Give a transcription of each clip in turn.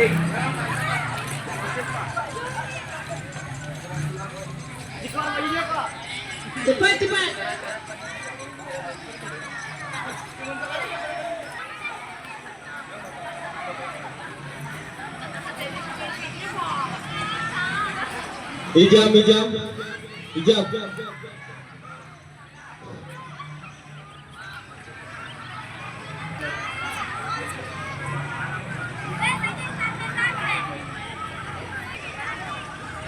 Cepat cepat. Ijam.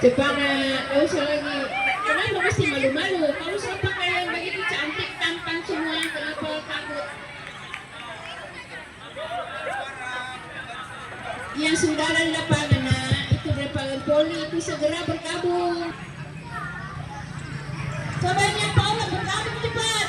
Cepat, gak usah lagi. Kenapa mesti malu-malu? Kamu sudah pakai yang begitu cantik, tampan semua. Kenapa takut? Yang sudah ada di lapangan, itu lapangan poli, itu segera bergabung. Cobain Paula bergabung cepat.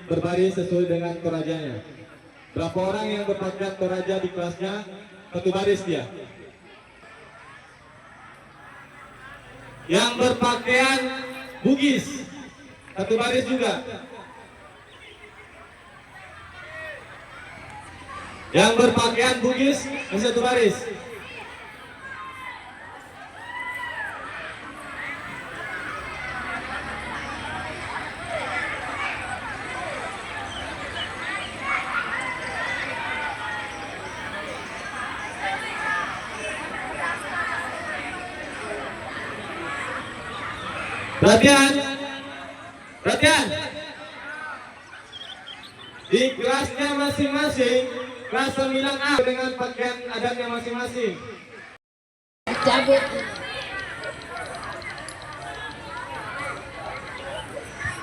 Berbaris sesuai dengan torajanya. Berapa orang yang berpakaian toraja di kelasnya? Satu baris dia. Yang berpakaian bugis, satu baris juga. Yang berpakaian bugis, satu baris. Perhatian. Di kelasnya masing-masing, kelas 9A dengan pakaian adatnya masing-masing. Cabut.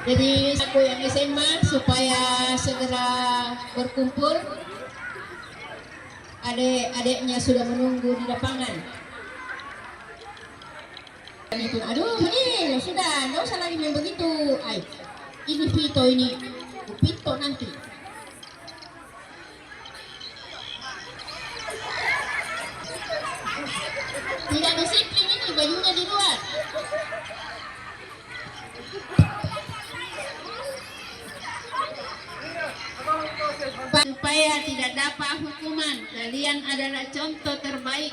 Jadi aku yang SMA supaya segera berkumpul. Adik-adiknya sudah menunggu di lapangan. Itu, aduh ini sudah, nggak usah lagi main begitu. Ini Vito ini, Vito nanti. Tidak disiplin ini, bajunya di luar. Supaya tidak dapat hukuman, kalian adalah contoh terbaik.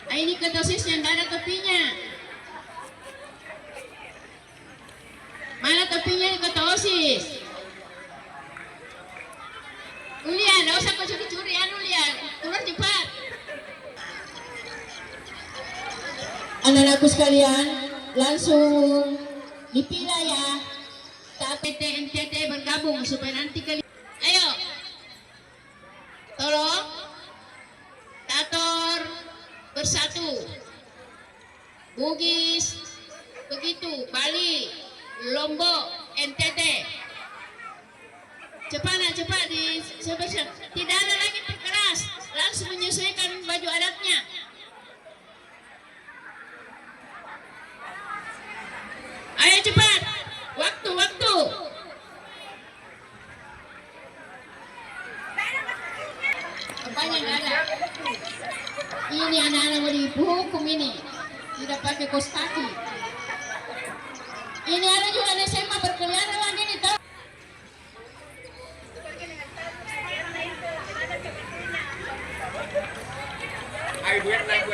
Ini ketosisnya tidak ada topinya. Mana topinya di ketosis? Ulia, tidak usah kau curi-curi, Ulia, keluar cepat. Anak-anakku sekalian, langsung dipilih ya. PT NTT bergabung supaya nanti kalian. Ayo, tolong, Tator bersatu, Bugis, begitu, Bali, Lombok, NTT. Cepat di sebesar. Tidak ada lagi perkeras, langsung menyesuaikan baju adatnya. Ayo cepat, waktu. Apanya nggak ada? Ini anak-anak mau dihukum ini, tidak pakai kaos kaki. Ini ada juga di SMA berkeliaran lagi nih.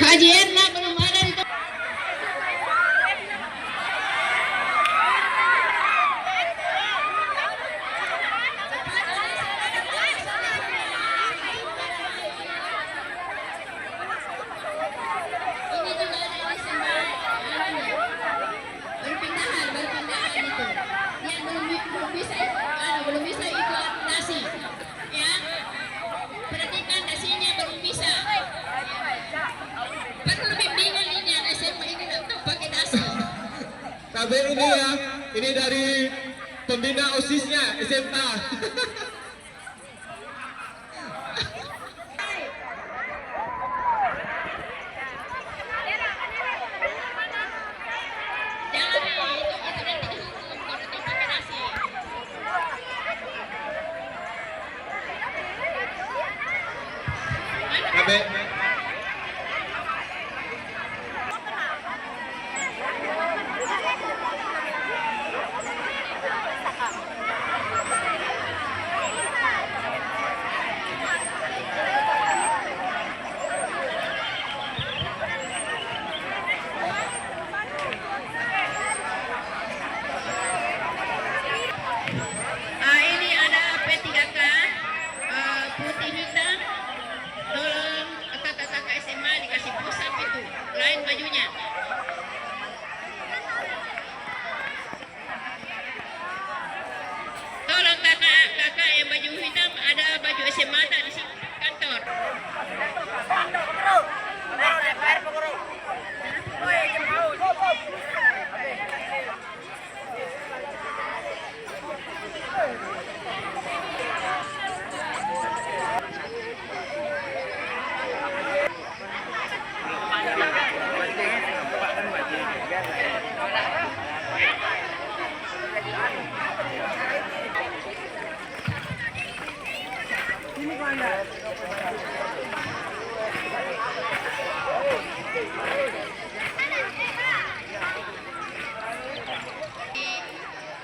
Haji Erna belum ada di belum bisa ikut nasi ya, perhatikan nasinya belum bisa, perlu bimbingan ini anak SMA ini nggak pakai nasi. Tapi ini ya, ini dari pembina OSISnya SMA.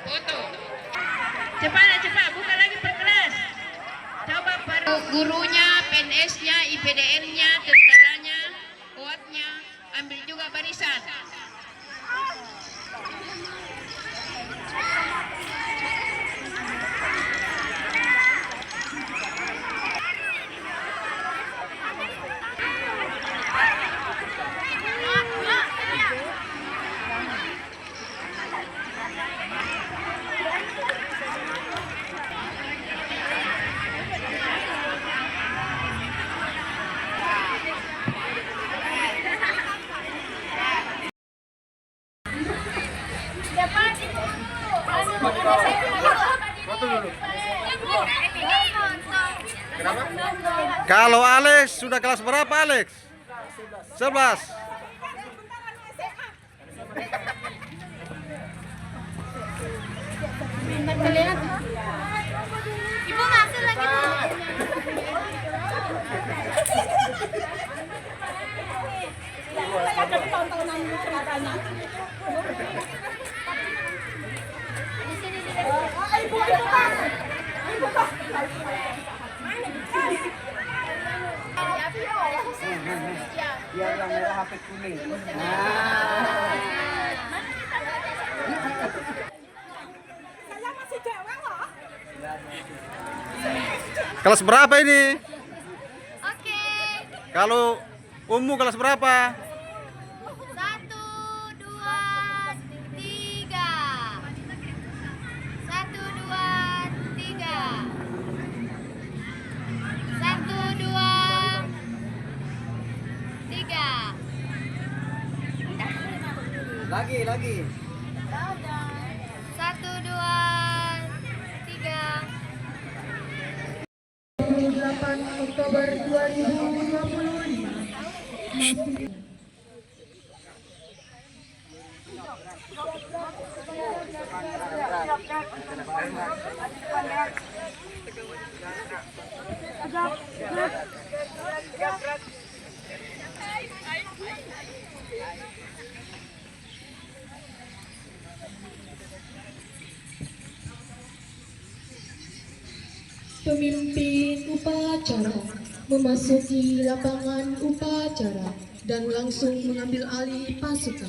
Foto. Cepat, buka lagi per kelas. Coba per gurunya, PNS-nya, IPDN-nya, tentaranya, kuatnya, ambil juga barisan. Kalau Alex sudah kelas berapa, Alex? 11. Ibu masuk lagi, Bu. Biar yang merah HP kuning. Kelas berapa ini? Oke. Kalau Ummu kelas berapa? 1, 2, 3. 1, 2, 3. 1, 2, 3. Lagi. 1, 2, 3. 8 Oktober 2025. Pemimpin upacara memasuki lapangan upacara dan langsung mengambil alih pasukan.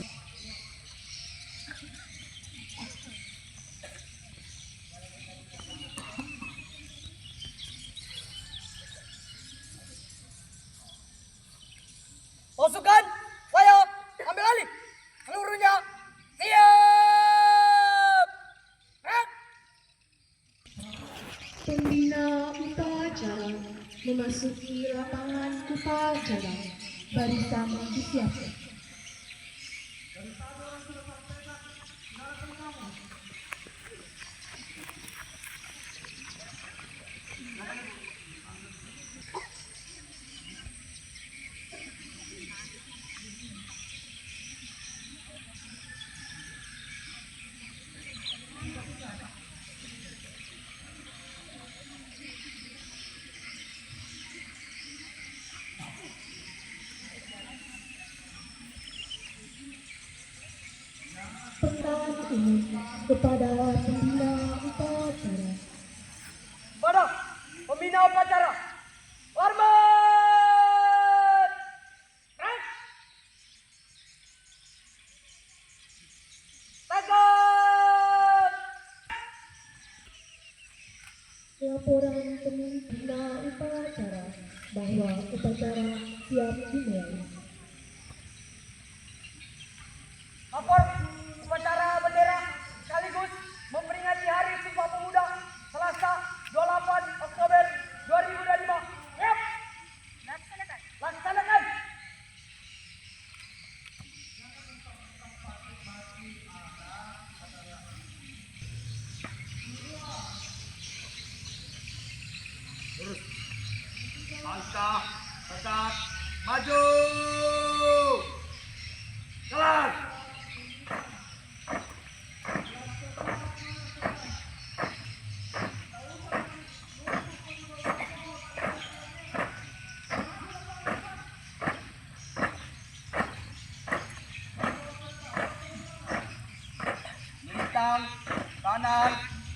Pasukan, saya ambil alih. Seluruhnya siap. Pembina upacara memasuki lapangan upacara. Barisan disiapkan. Pengarahan umum kepada pembina upacara. Pada pembina upacara. Hormat. Tegak. Laporan pembina upacara bahwa upacara siap dimulai. Lapor upacara bendera sekaligus memperingati Hari Sumpah Pemuda Selasa 28 Oktober 2025. Siap. Laksanakan. Langkah tegak maju. Jalan. Militang kanan,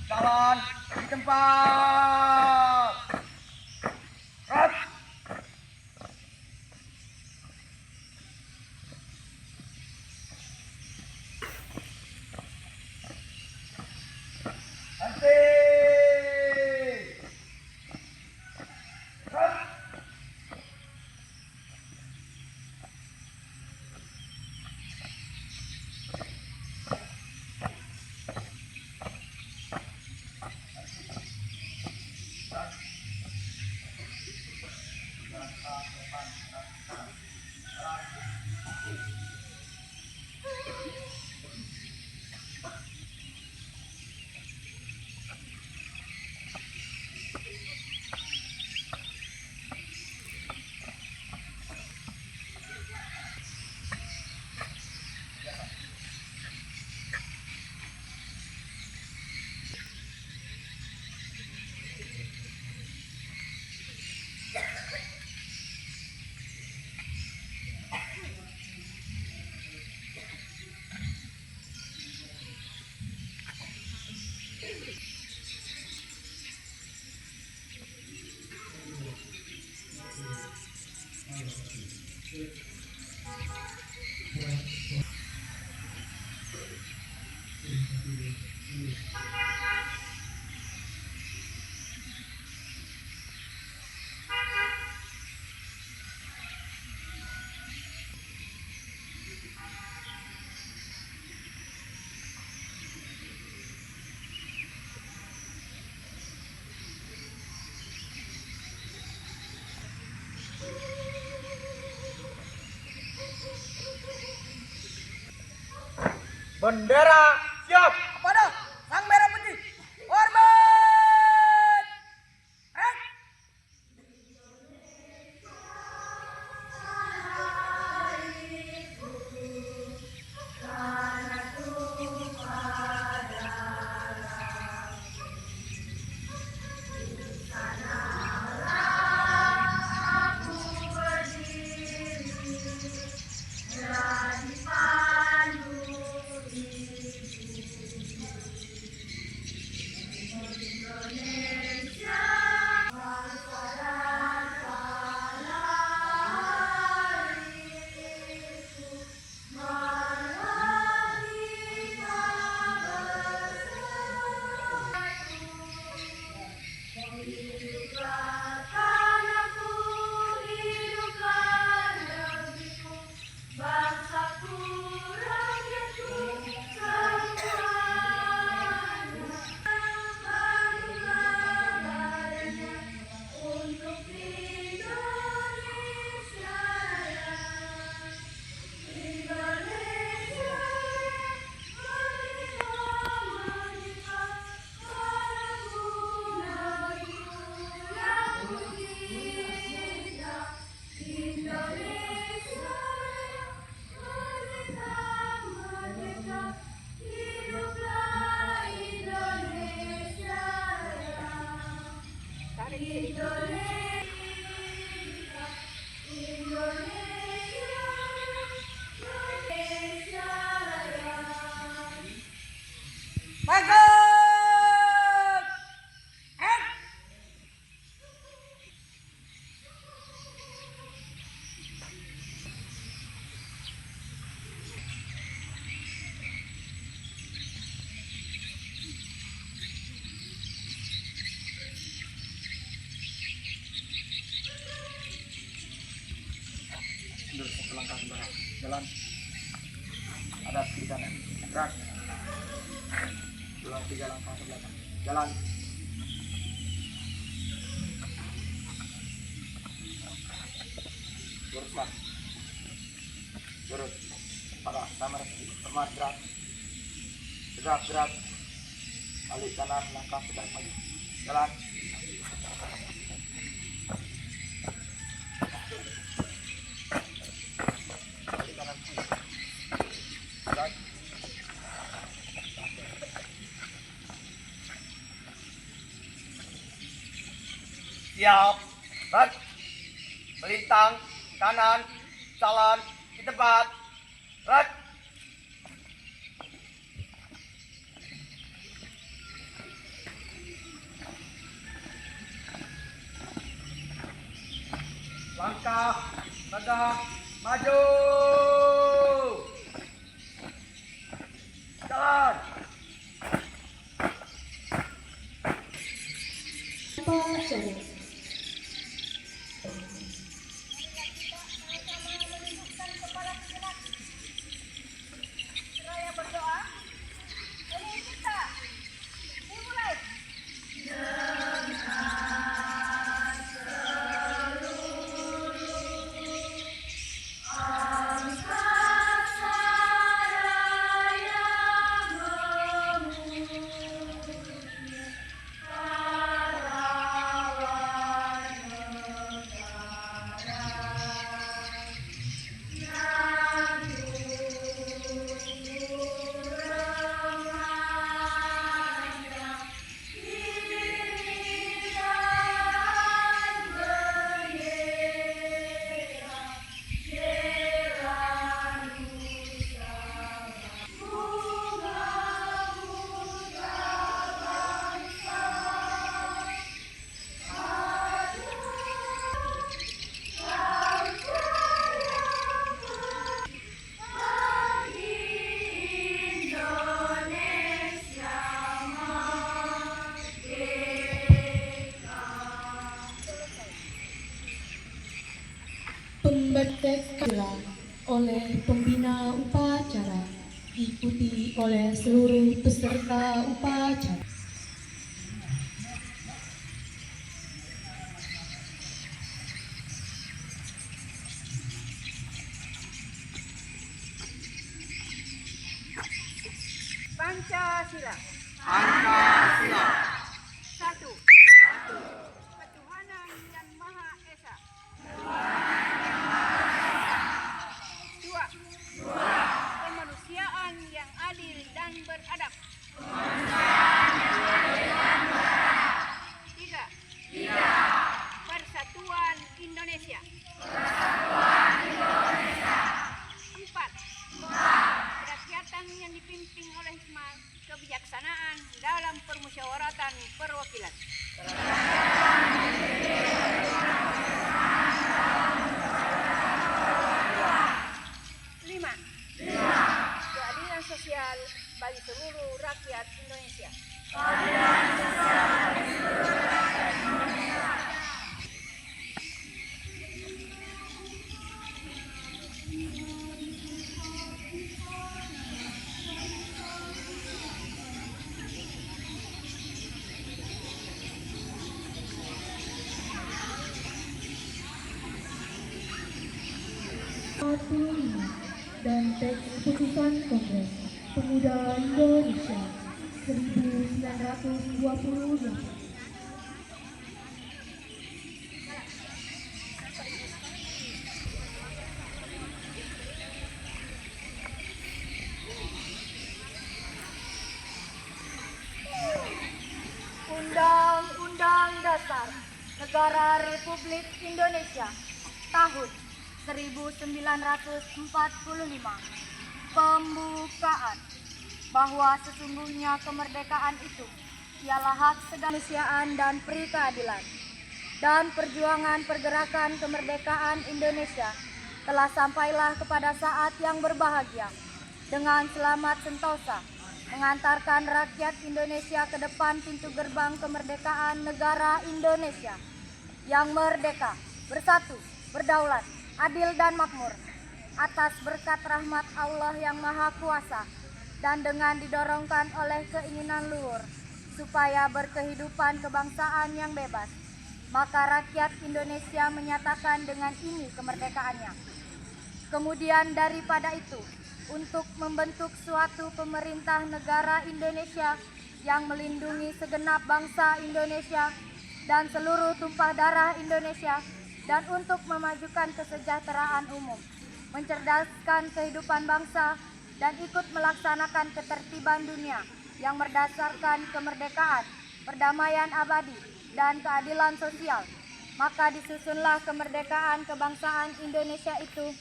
jalan di tempat. Rat. Henti. Rat. Bendera siap. Kepada sang merah putih. Hormat. Mundur satu langkah ke belakang. Jalan. Ada di kanan. Gerak. Ulang 3 langkah ke belakang. Jalan. Luruslah. Lurus. Parah. Sama reski. Hormat. Gerak. Gerak. Gerak. Balik kanan. Langkah ke belakang. Jalan. Siap. Rat. Melintang kanan, jalan di tempat. Rat. Langkah, tegak, maju. Jalan. Upacara. Pemberdayaan oleh pembina upacara diikuti oleh seluruh peserta upacara. Pancasila. Satu. Ketuhanan yang Maha Esa. Dua. Kemanusiaan yang adil dan beradab. Tiga. Persatuan Indonesia. Empat. Kerakyatan yang dipimpin oleh hikmat kebijaksanaan dalam permusyawaratan perwakilan. Lima. Keadilan sosial bagi seluruh rakyat Indonesia. Dan teks keputusan Kongres Pemuda Indonesia 1928. Undang-Undang Dasar Negara Republik Indonesia tahun 1945. Pembukaan bahwa sesungguhnya kemerdekaan itu ialah hak segala kemanusiaan dan peri keadilan, dan perjuangan pergerakan kemerdekaan Indonesia telah sampailah kepada saat yang berbahagia dengan selamat sentosa mengantarkan rakyat Indonesia ke depan pintu gerbang kemerdekaan negara Indonesia yang merdeka, bersatu, berdaulat, adil dan makmur atas berkat rahmat Allah yang Maha Kuasa, dan dengan didorongkan oleh keinginan luhur supaya berkehidupan kebangsaan yang bebas, maka rakyat Indonesia menyatakan dengan ini kemerdekaannya. Kemudian daripada itu, untuk membentuk suatu pemerintah negara Indonesia yang melindungi segenap bangsa Indonesia dan seluruh tumpah darah Indonesia, dan untuk memajukan kesejahteraan umum, mencerdaskan kehidupan bangsa, dan ikut melaksanakan ketertiban dunia yang berdasarkan kemerdekaan, perdamaian abadi, dan keadilan sosial. Maka disusunlah kemerdekaan kebangsaan Indonesia itu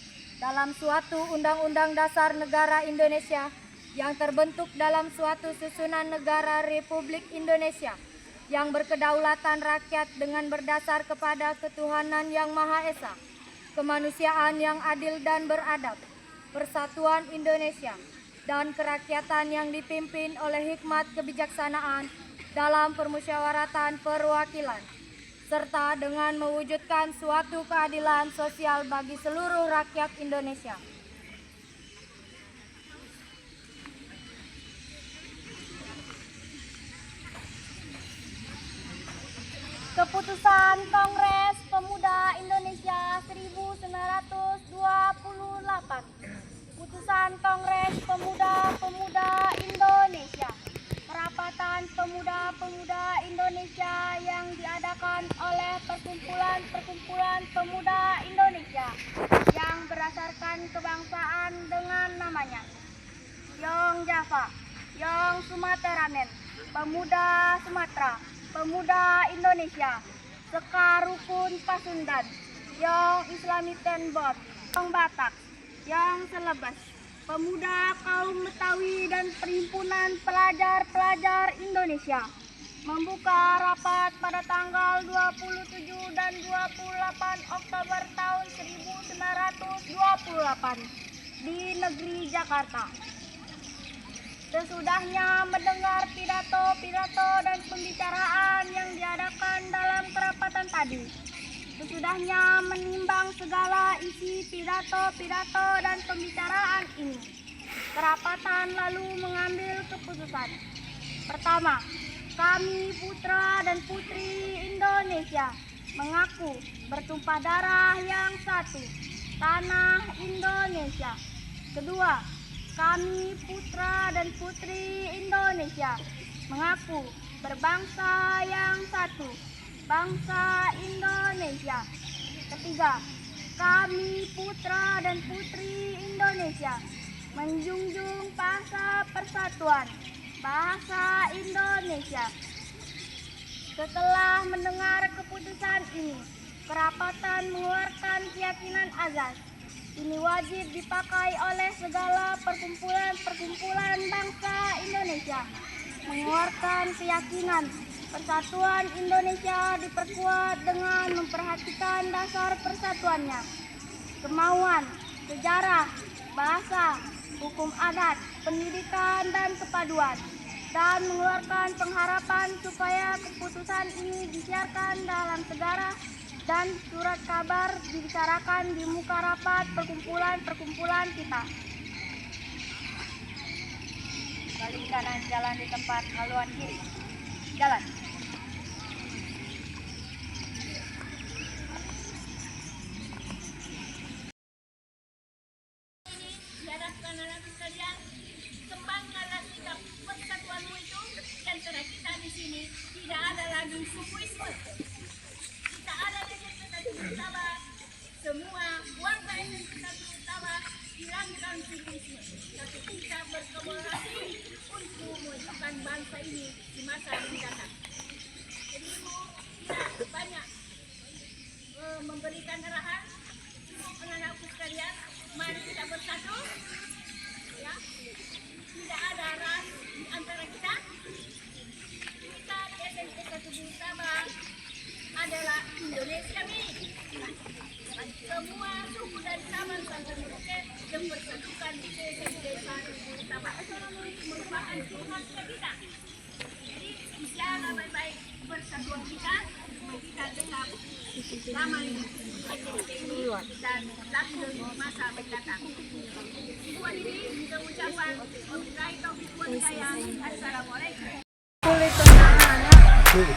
dalam suatu Undang-Undang Dasar Negara Indonesia yang terbentuk dalam suatu susunan negara Republik Indonesia yang berkedaulatan rakyat dengan berdasar kepada ketuhanan yang Maha Esa, kemanusiaan yang adil dan beradab, persatuan Indonesia, dan kerakyatan yang dipimpin oleh hikmat kebijaksanaan dalam permusyawaratan perwakilan, serta dengan mewujudkan suatu keadilan sosial bagi seluruh rakyat Indonesia. Keputusan Kongres Pemuda Indonesia 1928. Putusan Kongres Pemuda Indonesia. Perapatan Pemuda Indonesia yang diadakan oleh Perkumpulan Pemuda Indonesia yang berdasarkan kebangsaan dengan namanya. Yong Java, Yong Sumateranen, Pemuda Sumatera, Pemuda Indonesia, Sekar Rukun Pasundan, Yong Islami Tenbot, Yong Batak, Yong Selebes, Pemuda Kaum Betawi dan Perhimpunan Pelajar-Pelajar Indonesia membuka rapat pada tanggal 27 dan 28 Oktober tahun 1928 di negeri Jakarta. Sesudahnya mendengar pidato-pidato dan pembicaraan yang diadakan dalam kerapatan tadi, sesudahnya menimbang segala isi pidato-pidato dan pembicaraan ini, kerapatan lalu mengambil keputusan. Pertama, kami putra dan putri Indonesia mengaku bertumpah darah yang satu, tanah Indonesia. Kedua, kami putra dan putri Indonesia mengaku berbangsa yang satu, bangsa Indonesia. Ketiga, kami putra dan putri Indonesia menjunjung bahasa persatuan, bahasa Indonesia. Setelah mendengar keputusan ini, kerapatan mengeluarkan keyakinan azas. Ini wajib dipakai oleh segala perkumpulan bangsa Indonesia. Mengeluarkan keyakinan persatuan Indonesia diperkuat dengan memperhatikan dasar persatuannya, kemauan, sejarah, bahasa, hukum adat, pendidikan, dan kepaduan, dan mengeluarkan pengharapan supaya keputusan ini disiarkan dalam segara dan surat kabar dibicarakan di muka rapat perkumpulan kita. Balik kanan jalan di tempat haluan kiri. Jalan. Diharapkan anak sekalian, kembangkanlah sikap persatuanmu itu, dan karena kita di sini tidak ada lagi sukuisme. Kita ada di situ bersama, semua warga Indonesia bersama hilangkan sukuisme, tapi kita berkolaborasi untuk mewujudkan bangsa ini di masa yang datang. Jadi Ibu tidak banyak memberikan arahan untuk anak-anakku sekalian, mari kita bersatu, ya. Tidak ada ras di antara kita. Kita di SMP 1 Sabah adalah Indonesia ini. Semua suku dari Sabah sampai Merauke yang bersatukan di SMP 1 Sabah merupakan Tuhan kita. Jadi jaga baik-baik persatuan kita tetap damai dan lanjut masa mendatang. Sebuah ini kita ucapkan wabillahi taufiq wal hidayah. Assalamualaikum. Kulit